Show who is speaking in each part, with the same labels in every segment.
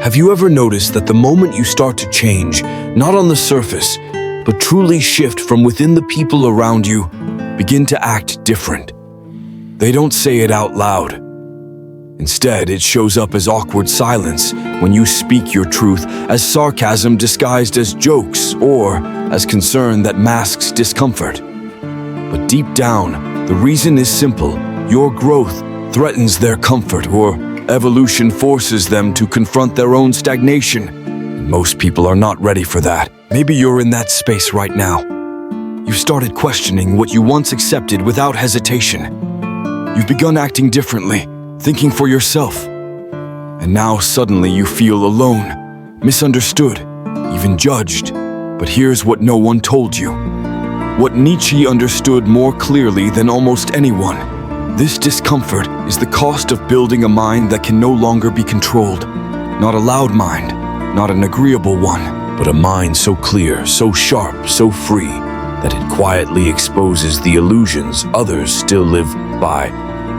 Speaker 1: Have you ever noticed that the moment you start to change, not on the surface, but truly shift from within, the people around you begin to act different? They don't say it out loud. Instead, it shows up as awkward silence when you speak your truth, as sarcasm disguised as jokes, or as concern that masks discomfort. But deep down, the reason is simple. Your growth threatens their comfort, or evolution forces them to confront their own stagnation. And most people are not ready for that. Maybe you're in that space right now. You've started questioning what you once accepted without hesitation. You've begun acting differently, thinking for yourself. And now suddenly you feel alone, misunderstood, even judged. But here's what no one told you. What Nietzsche understood more clearly than almost anyone. This discomfort is the cost of building a mind that can no longer be controlled. Not a loud mind, not an agreeable one, but a mind so clear, so sharp, so free, that it quietly exposes the illusions others still live by,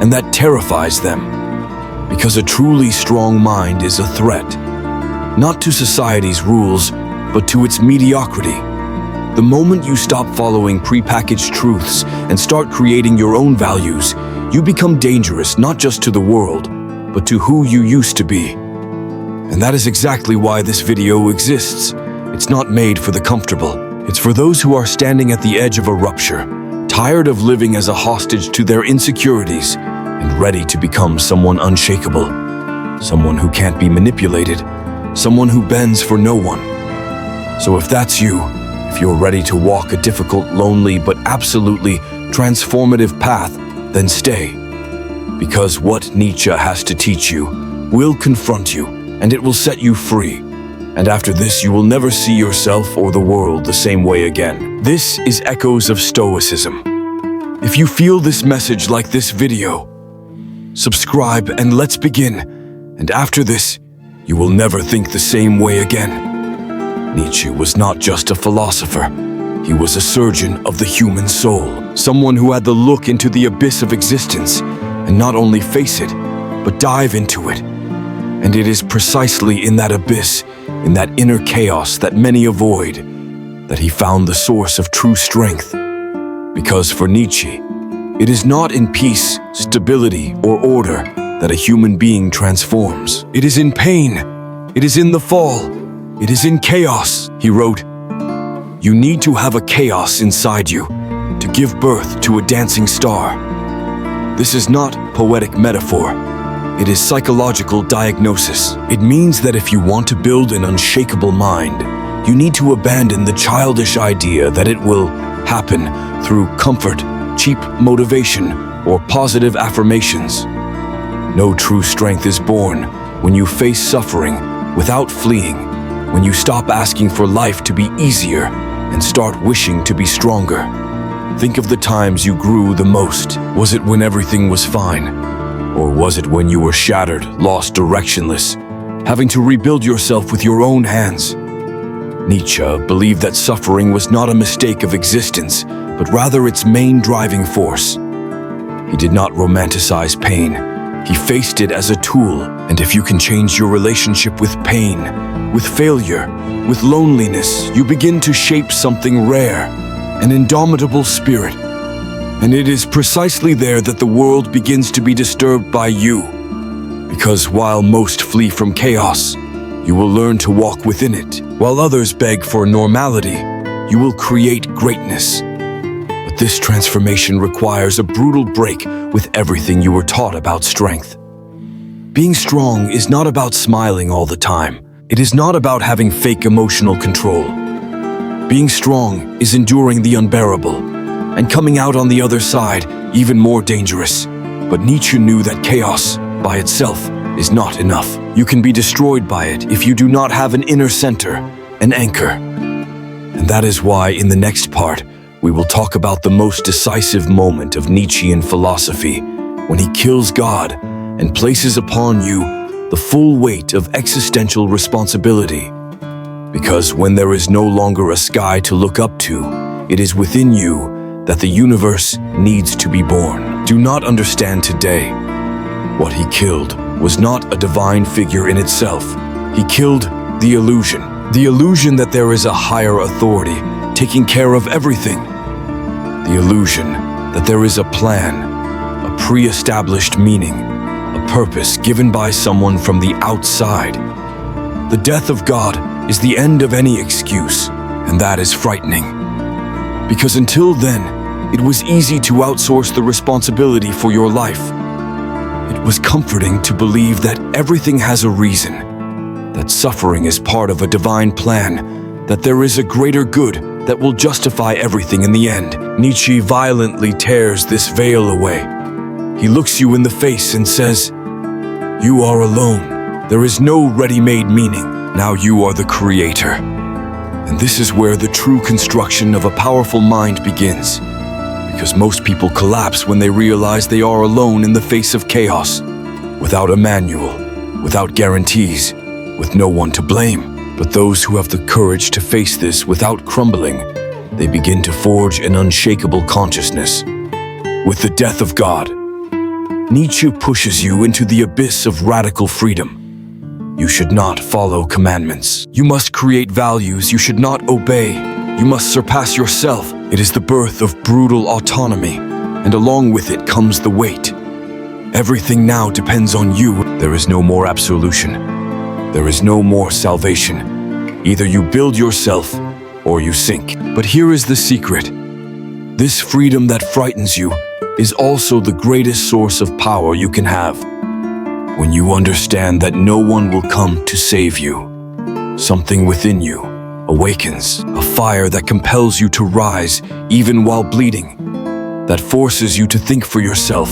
Speaker 1: and that terrifies them. Because a truly strong mind is a threat, not to society's rules, but to its mediocrity. The moment you stop following prepackaged truths and start creating your own values, you become dangerous not just to the world, but to who you used to be. And that is exactly why this video exists. It's not made for the comfortable. It's for those who are standing at the edge of a rupture, tired of living as a hostage to their insecurities, and ready to become someone unshakable, someone who can't be manipulated, someone who bends for no one. So if that's you, if you're ready to walk a difficult, lonely, but absolutely transformative path, then stay. Because what Nietzsche has to teach you will confront you, and it will set you free. And after this, you will never see yourself or the world the same way again. This is Echoes of Stoicism. If you feel this message like this video, subscribe and let's begin. And after this, you will never think the same way again. Nietzsche was not just a philosopher. He was a surgeon of the human soul, someone who had the look into the abyss of existence, and not only face it, but dive into it. And it is precisely in that abyss, in that inner chaos that many avoid, that he found the source of true strength. Because for Nietzsche, it is not in peace, stability, or order that a human being transforms. It is in pain. It is in the fall. It is in chaos. He wrote, "You need to have a chaos inside you to give birth to a dancing star." This is not poetic metaphor. It is psychological diagnosis. It means that if you want to build an unshakable mind, you need to abandon the childish idea that it will happen through comfort, cheap motivation, or positive affirmations. No true strength is born when you face suffering without fleeing, when you stop asking for life to be easier and start wishing to be stronger. Think of the times you grew the most. Was it when everything was fine? Or was it when you were shattered, lost, directionless, having to rebuild yourself with your own hands? Nietzsche believed that suffering was not a mistake of existence, but rather its main driving force. He did not romanticize pain. He faced it as a tool, and if you can change your relationship with pain, with failure, with loneliness, you begin to shape something rare, an indomitable spirit. And it is precisely there that the world begins to be disturbed by you. Because while most flee from chaos, you will learn to walk within it. While others beg for normality, you will create greatness. But this transformation requires a brutal break with everything you were taught about strength. Being strong is not about smiling all the time. It is not about having fake emotional control. Being strong is enduring the unbearable, and coming out on the other side even more dangerous. But Nietzsche knew that chaos, by itself, is not enough. You can be destroyed by it if you do not have an inner center, an anchor. And that is why in the next part, we will talk about the most decisive moment of Nietzschean philosophy, when he kills God and places upon you the full weight of existential responsibility. Because when there is no longer a sky to look up to, it is within you that the universe needs to be born. Do not understand today. What he killed was not a divine figure in itself. He killed the illusion that there is a higher authority taking care of everything, the illusion that there is a plan, a pre-established meaning, a purpose given by someone from the outside. The death of God is the end of any excuse, and that is frightening. Because until then, it was easy to outsource the responsibility for your life. It was comforting to believe that everything has a reason, that suffering is part of a divine plan, that there is a greater good that will justify everything in the end. Nietzsche violently tears this veil away. He looks you in the face and says, "You are alone. There is no ready-made meaning. Now you are the creator." And this is where the true construction of a powerful mind begins. Because most people collapse when they realize they are alone in the face of chaos, without a manual, without guarantees, with no one to blame. But those who have the courage to face this without crumbling, they begin to forge an unshakable consciousness. With the death of God, Nietzsche pushes you into the abyss of radical freedom. You should not follow commandments. You must create values you should not obey. You must surpass yourself. It is the birth of brutal autonomy, and along with it comes the weight. Everything now depends on you. There is no more absolution. There is no more salvation. Either you build yourself or you sink. But here is the secret. This freedom that frightens you is also the greatest source of power you can have. When you understand that no one will come to save you, something within you awakens, a fire that compels you to rise even while bleeding, that forces you to think for yourself,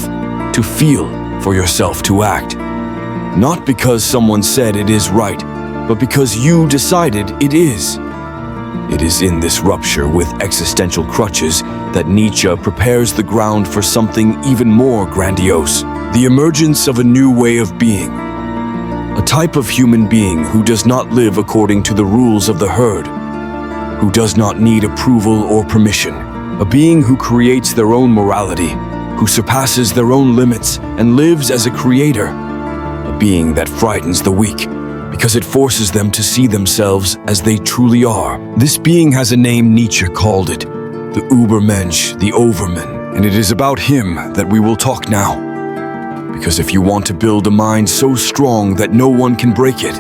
Speaker 1: to feel for yourself, to act. Not because someone said it is right, but because you decided it is. It is in this rupture with existential crutches that Nietzsche prepares the ground for something even more grandiose, the emergence of a new way of being. A type of human being who does not live according to the rules of the herd, who does not need approval or permission, a being who creates their own morality, who surpasses their own limits and lives as a creator, a being that frightens the weak because it forces them to see themselves as they truly are. This being has a name. Nietzsche called it the Übermensch, the Overman, and it is about him that we will talk now. Because if you want to build a mind so strong that no one can break it,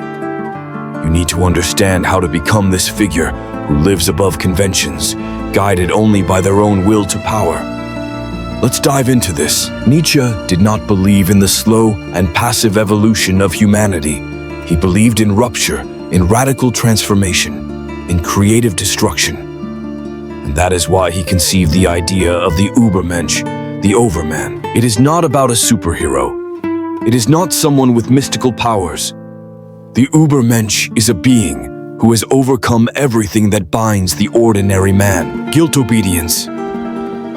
Speaker 1: you need to understand how to become this figure who lives above conventions, guided only by their own will to power. Let's dive into this. Nietzsche did not believe in the slow and passive evolution of humanity. He believed in rupture, in radical transformation, in creative destruction. And that is why he conceived the idea of the Übermensch, the Overman. It is not about a superhero. It is not someone with mystical powers. The Übermensch is a being who has overcome everything that binds the ordinary man. Guilt obedience,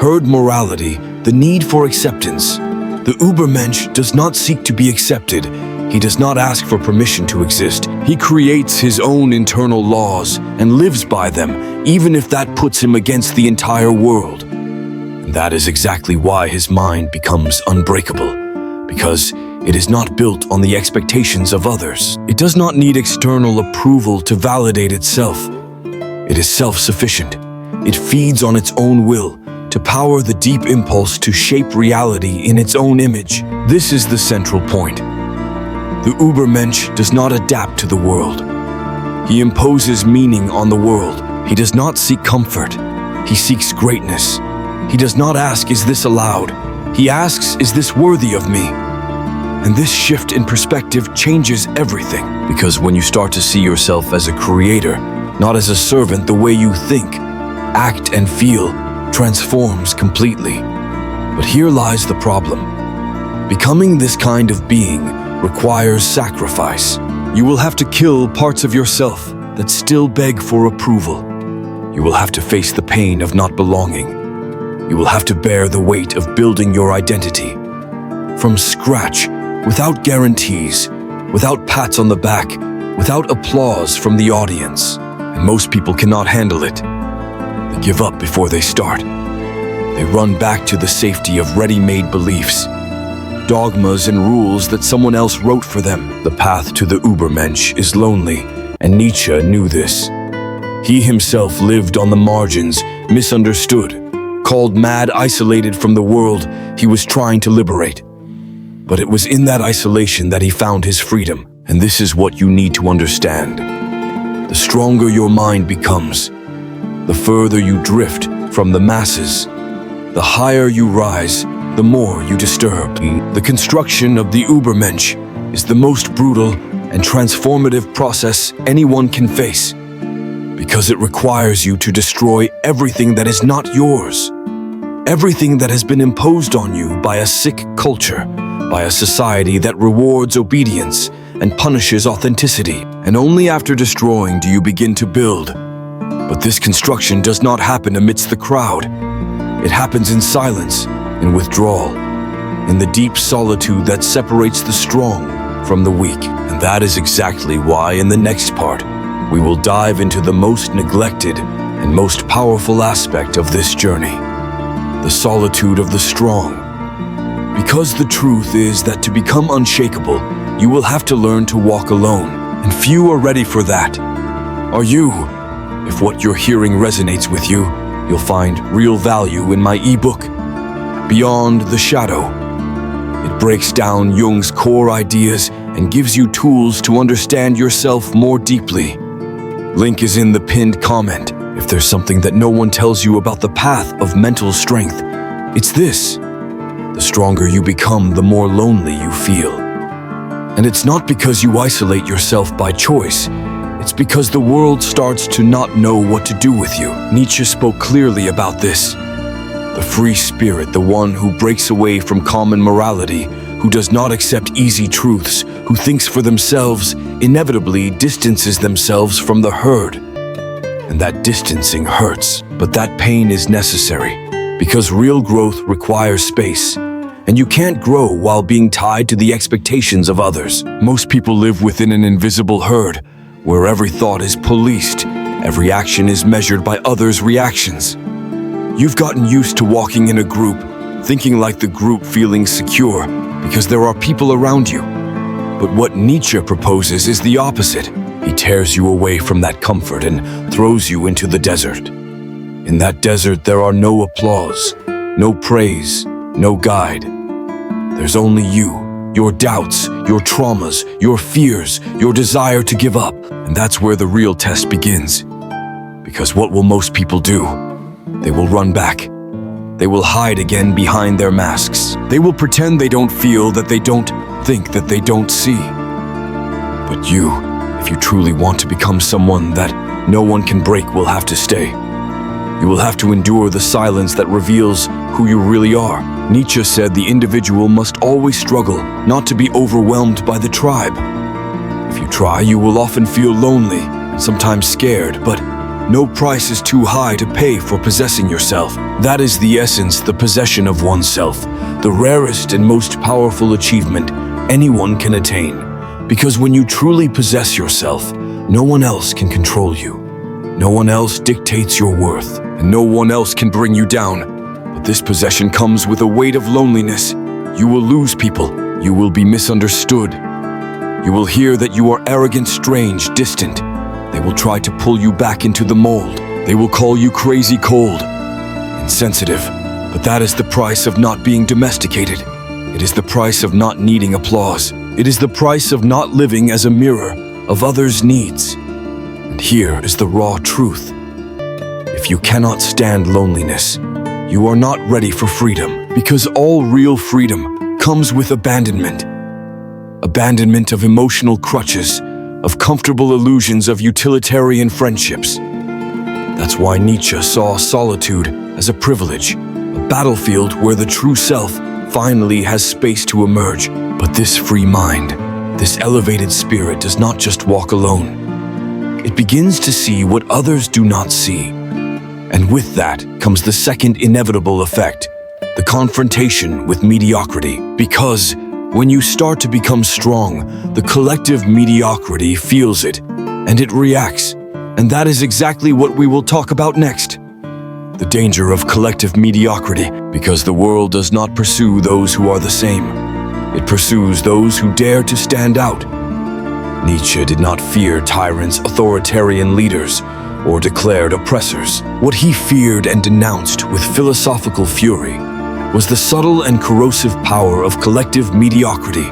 Speaker 1: herd morality, the need for acceptance. The Übermensch does not seek to be accepted. He does not ask for permission to exist. He creates his own internal laws and lives by them, even if that puts him against the entire world. And that is exactly why his mind becomes unbreakable, because it is not built on the expectations of others. It does not need external approval to validate itself. It is self-sufficient. It feeds on its own will, to power the deep impulse to shape reality in its own image. This is the central point. The Übermensch does not adapt to the world. He imposes meaning on the world. He does not seek comfort. He seeks greatness. He does not ask, "Is this allowed?" He asks, "Is this worthy of me?" And this shift in perspective changes everything. Because when you start to see yourself as a creator, not as a servant, the way you think, act, and feel transforms completely. But here lies the problem. Becoming this kind of being requires sacrifice. You will have to kill parts of yourself that still beg for approval. You will have to face the pain of not belonging. You will have to bear the weight of building your identity from scratch, without guarantees, without pats on the back, without applause from the audience. And most people cannot handle it. They give up before they start. They run back to the safety of ready-made beliefs. dogmas and rules that someone else wrote for them. The path to the Übermensch is lonely, and Nietzsche knew this. He himself lived on the margins, misunderstood, called mad, isolated from the world he was trying to liberate. But it was in that isolation that he found his freedom, and this is what you need to understand. The stronger your mind becomes, the further you drift from the masses, the higher you rise, the more you disturb. The construction of the Übermensch is the most brutal and transformative process anyone can face, because it requires you to destroy everything that is not yours, everything that has been imposed on you by a sick culture, by a society that rewards obedience and punishes authenticity. And only after destroying do you begin to build. But this construction does not happen amidst the crowd. It happens in silence, in withdrawal, in the deep solitude that separates the strong from the weak. And that is exactly why in the next part, we will dive into the most neglected and most powerful aspect of this journey, the solitude of the strong. Because the truth is that to become unshakable, you will have to learn to walk alone, and few are ready for that. Are you? If what you're hearing resonates with you, you'll find real value in my ebook, Beyond the Shadow. It breaks down Jung's core ideas and gives you tools to understand yourself more deeply. Link is in the pinned comment. If there's something that no one tells you about the path of mental strength, it's this. The stronger you become, the more lonely you feel. And it's not because you isolate yourself by choice. It's because the world starts to not know what to do with you. Nietzsche spoke clearly about this. The free spirit, the one who breaks away from common morality, who does not accept easy truths, who thinks for themselves, inevitably distances themselves from the herd. And that distancing hurts, but that pain is necessary, because real growth requires space. And you can't grow while being tied to the expectations of others. Most people live within an invisible herd, where every thought is policed, every action is measured by others' reactions. You've gotten used to walking in a group, thinking like the group, feeling secure, because there are people around you. But what Nietzsche proposes is the opposite. He tears you away from that comfort and throws you into the desert. In that desert, there are no applause, no praise, no guide. There's only you, your doubts, your traumas, your fears, your desire to give up. And that's where the real test begins. Because what will most people do? They will run back. They will hide again behind their masks. They will pretend they don't feel, that they don't think, that they don't see. But you, if you truly want to become someone that no one can break, will have to stay. You will have to endure the silence that reveals who you really are. Nietzsche said the individual must always struggle not to be overwhelmed by the tribe. If you try, you will often feel lonely and sometimes scared, but no price is too high to pay for possessing yourself. That is the essence, the possession of oneself, the rarest and most powerful achievement anyone can attain. Because when you truly possess yourself, no one else can control you. No one else dictates your worth, and no one else can bring you down. But this possession comes with a weight of loneliness. You will lose people. You will be misunderstood. You will hear that you are arrogant, strange, distant. They will try to pull you back into the mold. They will call you crazy, cold, insensitive. But that is the price of not being domesticated. It is the price of not needing applause. It is the price of not living as a mirror of others' needs. And here is the raw truth. If you cannot stand loneliness, you are not ready for freedom, because all real freedom comes with abandonment. Abandonment of emotional crutches, of comfortable illusions, of utilitarian friendships. That's why Nietzsche saw solitude as a privilege, a battlefield where the true self finally has space to emerge. But this free mind, this elevated spirit does not just walk alone. It begins to see what others do not see. And with that comes the second inevitable effect, the confrontation with mediocrity. Because when you start to become strong, the collective mediocrity feels it, and it reacts. And that is exactly what we will talk about next. The danger of collective mediocrity, because the world does not pursue those who are the same. pursues those who dare to stand out. Nietzsche did not fear tyrants, authoritarian leaders, or declared oppressors. What he feared and denounced with philosophical fury was the subtle and corrosive power of collective mediocrity,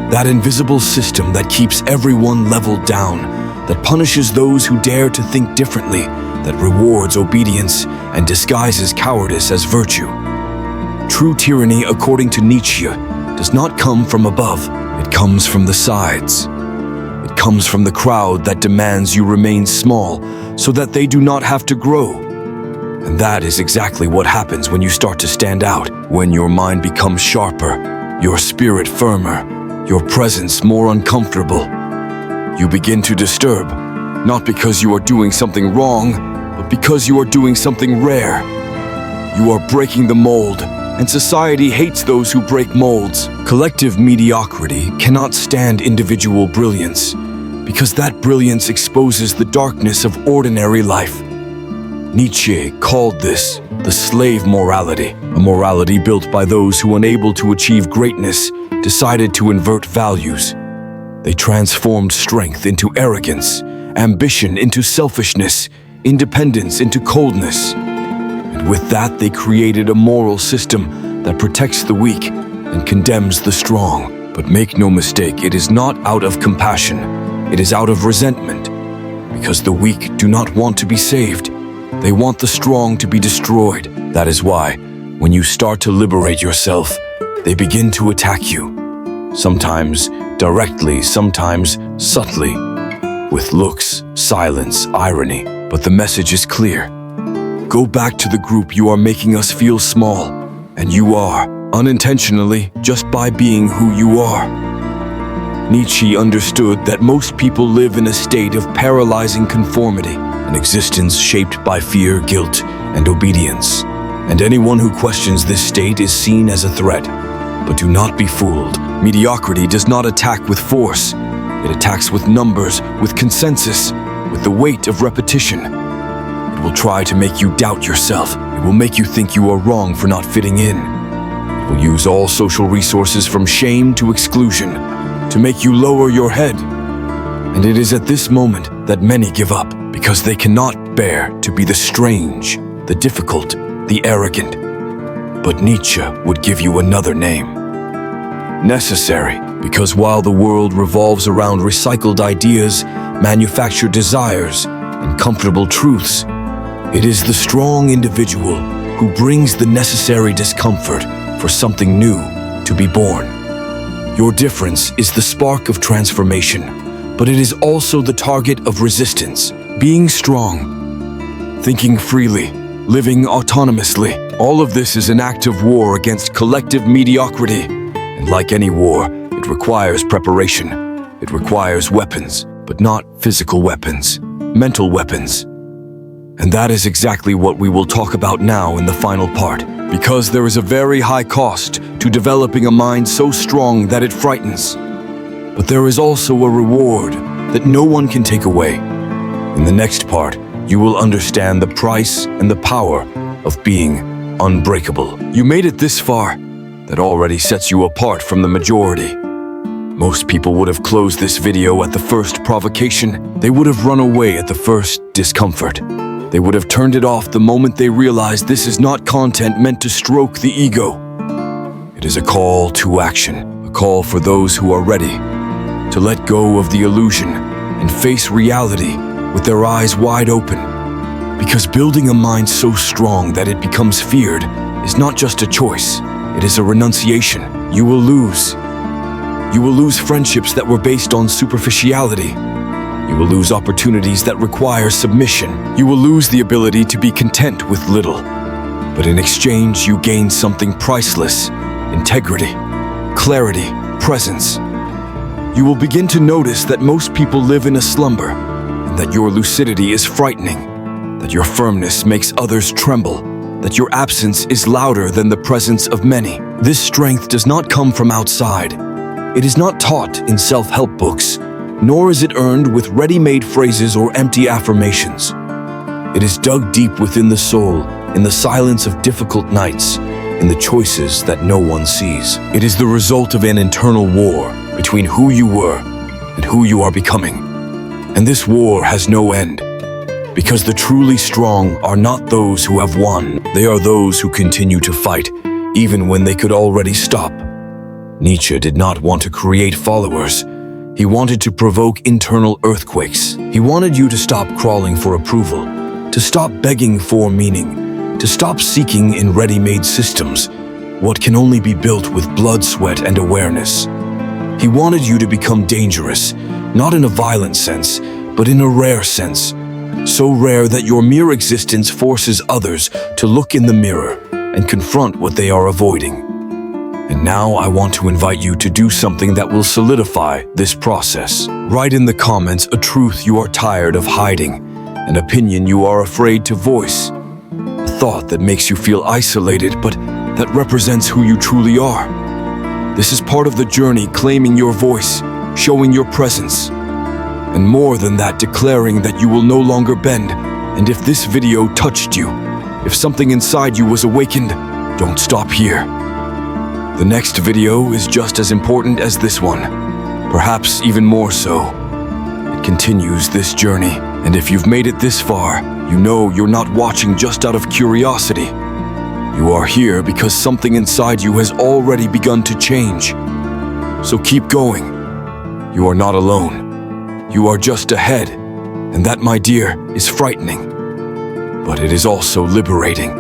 Speaker 1: that invisible system that keeps everyone leveled down, that punishes those who dare to think differently, that rewards obedience and disguises cowardice as virtue. True tyranny, according to Nietzsche, does not come from above. It comes from the sides. It comes from the crowd that demands you remain small so that they do not have to grow. And that is exactly what happens when you start to stand out, when your mind becomes sharper, your spirit firmer, your presence more uncomfortable. You begin to disturb, not because you are doing something wrong, but because you are doing something rare. You are breaking the mold, and society hates those who break molds. Collective mediocrity cannot stand individual brilliance, because that brilliance exposes the darkness of ordinary life. Nietzsche called this the slave morality, a morality built by those who, unable to achieve greatness, decided to invert values. They transformed strength into arrogance, ambition into selfishness, independence into coldness. And with that, they created a moral system that protects the weak and condemns the strong. But make no mistake, it is not out of compassion. It is out of resentment. Because the weak do not want to be saved. They want the strong to be destroyed. That is why, when you start to liberate yourself, they begin to attack you. Sometimes directly, sometimes subtly, with looks, silence, irony. But the message is clear. Go back to the group you are making us feel small, and you are, unintentionally, just by being who you are. Nietzsche understood that most people live in a state of paralyzing conformity, an existence shaped by fear, guilt, and obedience. And anyone who questions this state is seen as a threat. But do not be fooled. Mediocrity does not attack with force. It attacks with numbers, with consensus, with the weight of repetition. It will try to make you doubt yourself. It will make you think you are wrong for not fitting in. It will use all social resources from shame to exclusion to make you lower your head. And it is at this moment that many give up, because they cannot bear to be the strange, the difficult, the arrogant. But Nietzsche would give you another name. Necessary, because while the world revolves around recycled ideas, manufactured desires, and comfortable truths, it is the strong individual who brings the necessary discomfort for something new to be born. Your difference is the spark of transformation, but it is also the target of resistance. Being strong, thinking freely, living autonomously, all of this is an act of war against collective mediocrity. And like any war, it requires preparation. It requires weapons, but not physical weapons, mental weapons. And that is exactly what we will talk about now in the final part, because there is a very high cost to developing a mind so strong that it frightens. But there is also a reward that no one can take away. In the next part, you will understand the price and the power of being unbreakable. You made it this far. That already sets you apart from the majority. Most people would have closed this video at the first provocation. They would have run away at the first discomfort. They would have turned it off the moment they realized this is not content meant to stroke the ego. It is a call to action, a call for those who are ready to let go of the illusion and face reality with their eyes wide open. Because building a mind so strong that it becomes feared is not just a choice. It is a renunciation. You will lose. You will lose friendships that were based on superficiality. You will lose opportunities that require submission. You will lose the ability to be content with little. But in exchange, you gain something priceless: integrity, clarity, presence. You will begin to notice that most people live in a slumber, and that your lucidity is frightening, that your firmness makes others tremble, that your absence is louder than the presence of many. This strength does not come from outside. It is not taught in self-help books, nor is it earned with ready-made phrases or empty affirmations. It is dug deep within the soul, in the silence of difficult nights, and the choices that no one sees. It is the result of an internal war between who you were and who you are becoming. And this war has no end, because the truly strong are not those who have won. They are those who continue to fight, even when they could already stop. Nietzsche did not want to create followers. He wanted to provoke internal earthquakes. He wanted you to stop crawling for approval, to stop begging for meaning, to stop seeking in ready-made systems what can only be built with blood, sweat, and awareness. He wanted you to become dangerous, not in a violent sense, but in a rare sense. So rare that your mere existence forces others to look in the mirror and confront what they are avoiding. And now I want to invite you to do something that will solidify this process. Write in the comments a truth you are tired of hiding, an opinion you are afraid to voice, a thought that makes you feel isolated but that represents who you truly are. This is part of the journey, claiming your voice, showing your presence, and more than that, declaring that you will no longer bend. And if this video touched you, if something inside you was awakened, don't stop here. The next video is just as important as this one, perhaps even more so. It continues this journey, and if you've made it this far, you know you're not watching just out of curiosity. You are here because something inside you has already begun to change. So keep going. You are not alone. You are just ahead, and that, my dear, is frightening. But it is also liberating.